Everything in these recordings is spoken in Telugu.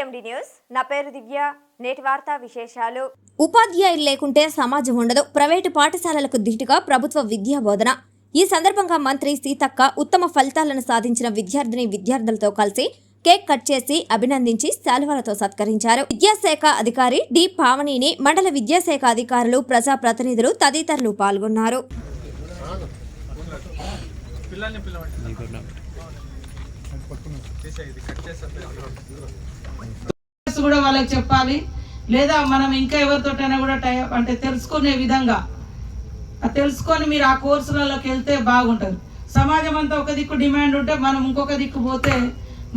CMD news. నా పేరు దివ్య. నేటి వార్తా విశేషాలు. ఉపాధ్యాయులు లేకుంటే సమాజం ఉండదు. ప్రైవేటు పాఠశాలలకు ధీటుగా ప్రభుత్వ విద్యా బోధన. ఈ సందర్భంగా మంత్రి సీతక్క ఉత్తమ ఫలితాలను సాధించిన విద్యార్థులతో కలిసి కేక్ కట్ చేసి అభినందించి శాలువాలతో సత్కరించారు. విద్యాశాఖ అధికారి డి పావనిని మండల విద్యాశాఖ అధికారులు, ప్రజాప్రతినిధులు తదితరులు పాల్గొన్నారు. కూడా వాళ్ళకి చెప్పాలి, లేదా మనం ఇంకా ఎవరితోటైనా కూడా అంటే తెలుసుకునే విధంగా తెలుసుకొని మీరు ఆ కోర్సులలోకి వెళ్తే బాగుంటుంది. సమాజం అంతా ఒక దిక్కు డిమాండ్ ఉంటే మనం ఇంకొక దిక్కు పోతే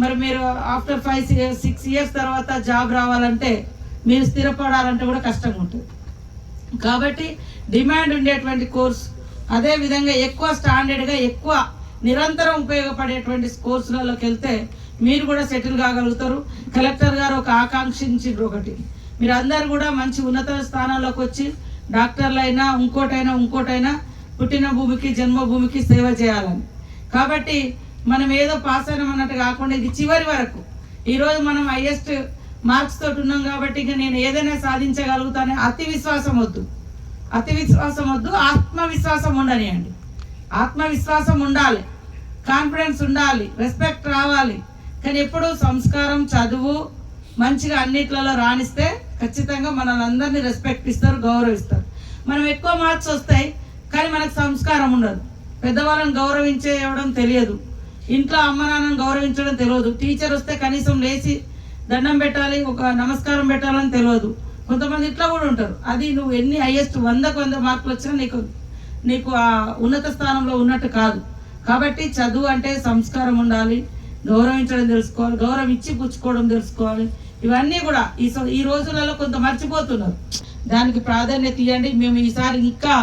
మరి మీరు ఆఫ్టర్ 5-6 ఇయర్స్ తర్వాత జాబ్ రావాలంటే మీరు స్థిరపడాలంటే కూడా కష్టంగా ఉంటుంది. కాబట్టి డిమాండ్ ఉండేటువంటి కోర్స్, అదేవిధంగా ఎక్కువ స్టాండర్డ్గా ఎక్కువ నిరంతరం ఉపయోగపడేటువంటి కోర్సులలోకి వెళ్తే మీరు కూడా సెటిల్ కాగలుగుతారు. కలెక్టర్ గారు ఒక ఆకాంక్షించారు, ఒకటి మీరు అందరు కూడా మంచి ఉన్నత స్థానాల్లోకి వచ్చి డాక్టర్లైనా ఇంకోటైనా పుట్టిన భూమికి జన్మభూమికి సేవ చేయాలని. కాబట్టి మనం ఏదో పాస్ అయినామన్నట్టు కాకుండా ఇది చివరి వరకు, ఈరోజు మనం హైయెస్ట్ మార్క్స్ తోటి ఉన్నాం కాబట్టి ఇక నేను ఏదైనా సాధించగలుగుతానే అతి విశ్వాసం వద్దు, ఆత్మవిశ్వాసం ఉండనియండి. ఆత్మవిశ్వాసం ఉండాలి, కాన్ఫిడెన్స్ ఉండాలి, రెస్పెక్ట్ రావాలి. కానీ ఎప్పుడు సంస్కారం, చదువు మంచిగా అన్నిట్లలో రాణిస్తే ఖచ్చితంగా మనల్ని అందరినీ రెస్పెక్ట్ ఇస్తారు, గౌరవిస్తారు. మనం ఎక్కువ మార్క్స్ వస్తాయి కానీ మనకు సంస్కారం ఉండదు. పెద్దవాళ్ళని గౌరవించేయడం తెలియదు, ఇంట్లో అమ్మ నాన్నని గౌరవించడం తెలియదు. టీచర్ వస్తే కనీసం లేచి దండం పెట్టాలి, ఒక నమస్కారం పెట్టాలని తెలియదు. కొంతమంది ఇట్లా కూడా ఉంటారు. అది నువ్వు ఎన్ని హైయెస్ట్ 100 మార్కులు వచ్చినా నీకు ఆ ఉన్నత స్థానంలో ఉన్నట్టు కాదు. కాబట్టి చదువు అంటే సంస్కారం ఉండాలి, గౌరవించడం తెలుసుకోవాలి, గౌరవం ఇచ్చి పుచ్చుకోవడం తెలుసుకోవాలి. ఇవన్నీ కూడా ఈ రోజులలో కొంత మర్చిపోతున్నారు. దానికి ప్రాధాన్యత ఇవ్వండి. మేము ఈసారి ఇంకా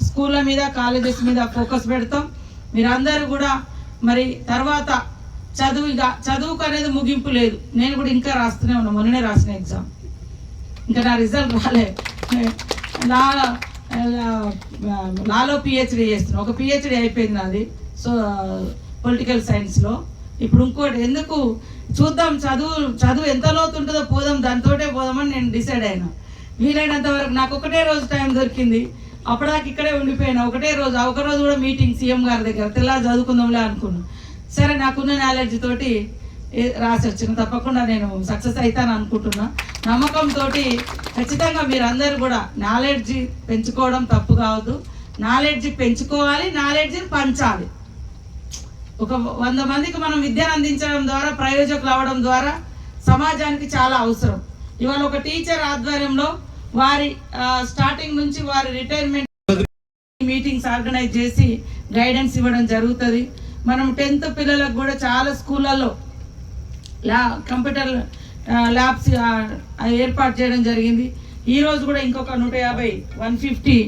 స్కూళ్ళ మీద, కాలేజెస్ మీద ఫోకస్ పెడతాం. మీరందరూ కూడా మరి తర్వాత చదువుకు అనేది ముగింపు లేదు. నేను కూడా ఇంకా రాస్తూనే ఉన్నాను. మొన్ననే రాసిన ఎగ్జామ్, ఇంకా నా రిజల్ట్ రాలే. లాలో పిహెచ్డి చేస్తున్నాను. ఒక పిహెచ్డి అయిపోయింది నాది, సో పొలిటికల్ సైన్స్లో. ఇప్పుడు ఇంకోటి ఎందుకు చూద్దాం, చదువు ఎంత లోతు ఉంటుందో పోదాం, దానితోటే పోదామని నేను డిసైడ్ అయినా. వీలైనంత వరకు నాకు ఒకటే రోజు టైం దొరికింది, అప్పటిదాకా ఇక్కడే ఉండిపోయినా. ఒక రోజు కూడా మీటింగ్ సీఎం గారి దగ్గర, తెల్లారి చదువుకుందాంలే అనుకున్నాను. సరే నాకున్న నాలెడ్జ్ తోటి రాసి వచ్చిన, తప్పకుండా నేను సక్సెస్ అవుతాను అనుకుంటున్నా. నమ్మకంతో ఖచ్చితంగా మీరందరూ కూడా నాలెడ్జ్ పెంచుకోవడం తప్పు కావద్దు. నాలెడ్జ్ పెంచుకోవాలి, నాలెడ్జ్ని పంచాలి. ఒక 100 మందికి మనం విద్యను అందించడం ద్వారా, ప్రయోజకులు అవ్వడం ద్వారా సమాజానికి చాలా అవసరం. ఇవాళ ఒక టీచర్ ఆధ్వర్యంలో వారి స్టార్టింగ్ నుంచి వారి రిటైర్మెంట్ మీటింగ్స్ ఆర్గనైజ్ చేసి గైడెన్స్ ఇవ్వడం జరుగుతుంది. మనం 10th పిల్లలకు కూడా చాలా స్కూళ్ళల్లో కంప్యూటర్ ల్యాబ్స్ ఏర్పాటు చేయడం జరిగింది. ఈరోజు కూడా ఇంకొక 150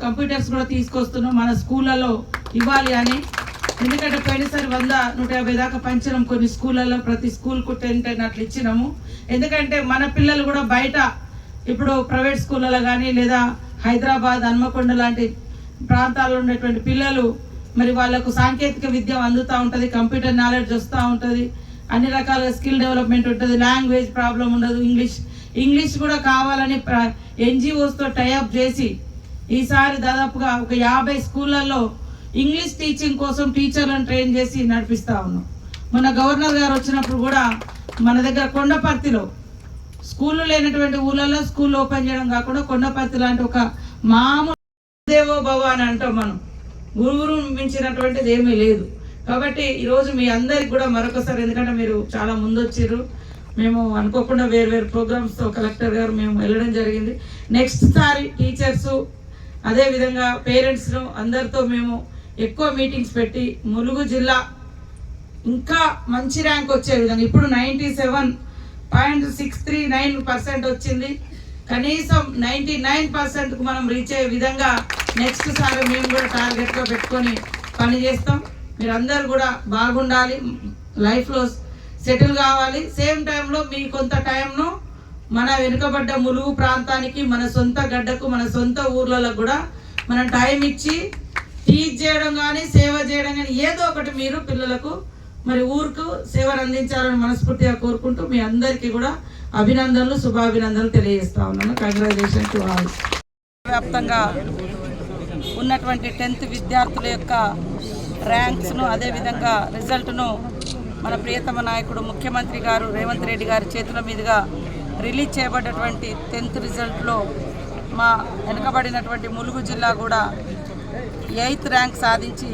కంప్యూటర్స్ కూడా తీసుకొస్తున్నాం మన స్కూళ్ళలో ఇవ్వాలి అని. ఎందుకంటే పోయినసారి 100-150 దాకా పంచినాం కొన్ని స్కూళ్ళల్లో. ప్రతి స్కూల్కు 10 అట్లా ఇచ్చినాము. ఎందుకంటే మన పిల్లలు కూడా బయట ఇప్పుడు ప్రైవేట్ స్కూళ్ళలో కానీ, లేదా హైదరాబాద్, హన్మకొండ లాంటి ప్రాంతాల్లో ఉన్నటువంటి పిల్లలు మరి వాళ్ళకు సాంకేతిక విద్య అందుతూ ఉంటుంది, కంప్యూటర్ నాలెడ్జ్ వస్తూ ఉంటుంది, అన్ని రకాల స్కిల్ డెవలప్మెంట్ ఉంటుంది, లాంగ్వేజ్ ప్రాబ్లం ఉండదు. ఇంగ్లీష్ కూడా కావాలని NGOస్తో టైఅప్ చేసి ఈసారి దాదాపుగా ఒక 50 స్కూళ్ళల్లో ఇంగ్లీష్ టీచింగ్ కోసం టీచర్లను ట్రైన్ చేసి నడిపిస్తూ ఉన్నాం. మన గవర్నర్ గారు వచ్చినప్పుడు కూడా మన దగ్గర కొండపర్తిలో స్కూళ్ళు లేనటువంటి ఊళ్ళల్లో స్కూల్ ఓపెన్ చేయడం కాకుండా కొండపర్తి లాంటి ఒక మామూలు దేవో భవ అని అంటాం మనం, గురువురు మించినటువంటిది ఏమీ లేదు. కాబట్టి ఈరోజు మీ అందరికి కూడా మరొకసారి, ఎందుకంటే మీరు చాలా ముందు వచ్చిర్రు, మేము అనుకోకుండా వేరు ప్రోగ్రామ్స్తో కలెక్టర్ గారు మేము వెళ్ళడం జరిగింది. నెక్స్ట్ సారి టీచర్సు అదేవిధంగా పేరెంట్స్ను అందరితో మేము ఎక్కువ మీటింగ్స్ పెట్టి ములుగు జిల్లా ఇంకా మంచి ర్యాంక్ వచ్చే విధంగా, ఇప్పుడు 97.639% వచ్చింది. కనీసం 99%కు మనం రీచ్ అయ్యే విధంగా నెక్స్ట్ సారి మేము కూడా టార్గెట్గా పెట్టుకొని పని చేస్తాం. మీరందరూ కూడా బాగుండాలి, లైఫ్లో సెటిల్ కావాలి. సేమ్ టైంలో మీ కొంత టైంను మన వెనుకబడ్డ ములుగు ప్రాంతానికి, మన సొంత గడ్డకు, మన సొంత ఊర్లలో కూడా మనం టైం ఇచ్చి టీచ్ చేయడం కానీ, సేవ చేయడం కానీ ఏదో ఒకటి మీరు పిల్లలకు మరి ఊరుకు సేవలు అందించాలని మనస్ఫూర్తిగా కోరుకుంటూ మీ అందరికీ కూడా అభినందనలు, శుభాభినందనలు తెలియజేస్తా ఉన్నాను. Congratulation to all. వ్యాప్తంగా ఉన్నటువంటి 10th విద్యార్థుల యొక్క ర్యాంక్స్ను, అదేవిధంగా రిజల్ట్ను మన ప్రియతమ నాయకుడు ముఖ్యమంత్రి గారు రేవంత్ రెడ్డి గారి చేతుల మీదుగా రిలీజ్ చేయబడ్డటువంటి 10th రిజల్ట్లో మా వెనుకబడినటువంటి ములుగు జిల్లా కూడా 8th ర్యాంక్ సాధించి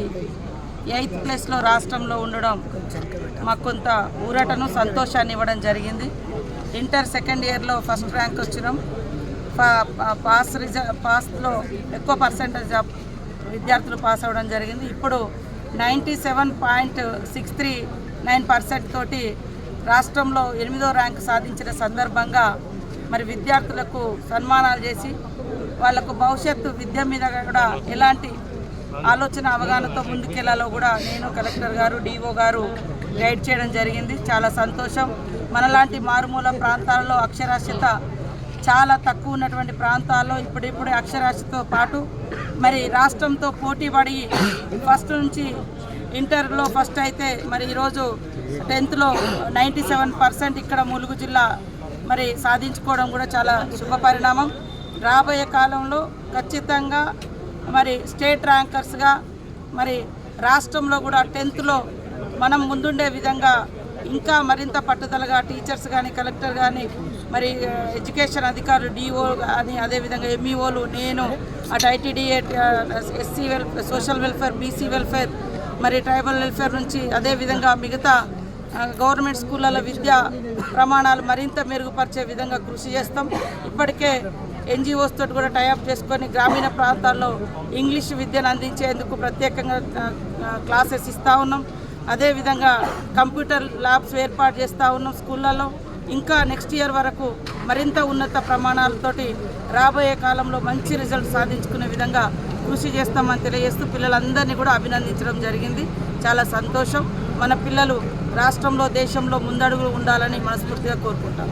8th ప్లేస్లో రాష్ట్రంలో ఉండడం మాకు కొంత ఊరటను, సంతోషాన్ని ఇవ్వడం జరిగింది. ఇంటర్ సెకండ్ ఇయర్లో ఫస్ట్ ర్యాంక్ వచ్చినాం. పాస్లో ఎక్కువ పర్సెంటేజ్ విద్యార్థులు పాస్ అవ్వడం జరిగింది. ఇప్పుడు 97.639% తోటి రాష్ట్రంలో 8వ ర్యాంక్ సాధించిన సందర్భంగా మరి విద్యార్థులకు సన్మానాలు చేసి వాళ్ళకు భవిష్యత్తు విద్య మీద కూడా ఎలాంటి ఆలోచన, అవగాహనతో ముందుకెళ్లాలో కూడా నేను, కలెక్టర్ గారు, డిఓ గారు గైడ్ చేయడం జరిగింది. చాలా సంతోషం. మనలాంటి మారుమూల ప్రాంతాల్లో అక్షరాస్యత చాలా తక్కువ ఉన్నటువంటి ప్రాంతాల్లో ఇప్పుడిప్పుడే అక్షరాస్యతతో పాటు మరి రాష్ట్రంతో పోటీపడి ఫస్ట్ నుంచి ఇంటర్లో ఫస్ట్ అయితే మరి ఈరోజు 10th లో 97% ఇక్కడ ములుగు జిల్లా మరి సాధించుకోవడం కూడా చాలా శుభ పరిణామం. రాబోయే కాలంలో ఖచ్చితంగా మరి స్టేట్ ర్యాంకర్స్గా మరి రాష్ట్రంలో కూడా 10th మనం ముందుండే విధంగా ఇంకా మరింత పట్టుదలగా టీచర్స్ కానీ, కలెక్టర్ కానీ, మరి ఎడ్యుకేషన్ అధికారులు, డిఓ కానీ, అదేవిధంగా ఎంఈఓలు, నేను అటు ITDA, SC social welfare, BC welfare, మరి ట్రైబల్ వెల్ఫేర్ నుంచి అదేవిధంగా మిగతా గవర్నమెంట్ స్కూళ్ళలో విద్యా ప్రమాణాలు మరింత మెరుగుపరిచే విధంగా కృషి చేస్తాం. ఇప్పటికే ఎన్జిఓస్ తోటి కూడా టైఅప్ చేసుకొని గ్రామీణ ప్రాంతాల్లో ఇంగ్లీష్ విద్యను అందించేందుకు ప్రత్యేకంగా క్లాసెస్ ఇస్తూ ఉన్నాం. అదేవిధంగా కంప్యూటర్ ల్యాబ్స్ ఏర్పాటు చేస్తూ ఉన్నాం స్కూళ్ళలో. ఇంకా నెక్స్ట్ ఇయర్ వరకు మరింత ఉన్నత ప్రమాణాలతోటి రాబోయే కాలంలో మంచి రిజల్ట్ సాధించుకునే విధంగా కృషి చేస్తామని తెలియజేస్తూ పిల్లలందరినీ కూడా అభినందించడం జరిగింది. చాలా సంతోషం. మన పిల్లలు రాష్ట్రంలో, దేశంలో ముందడుగు ఉండాలని మనస్ఫూర్తిగా కోరుకుంటాం.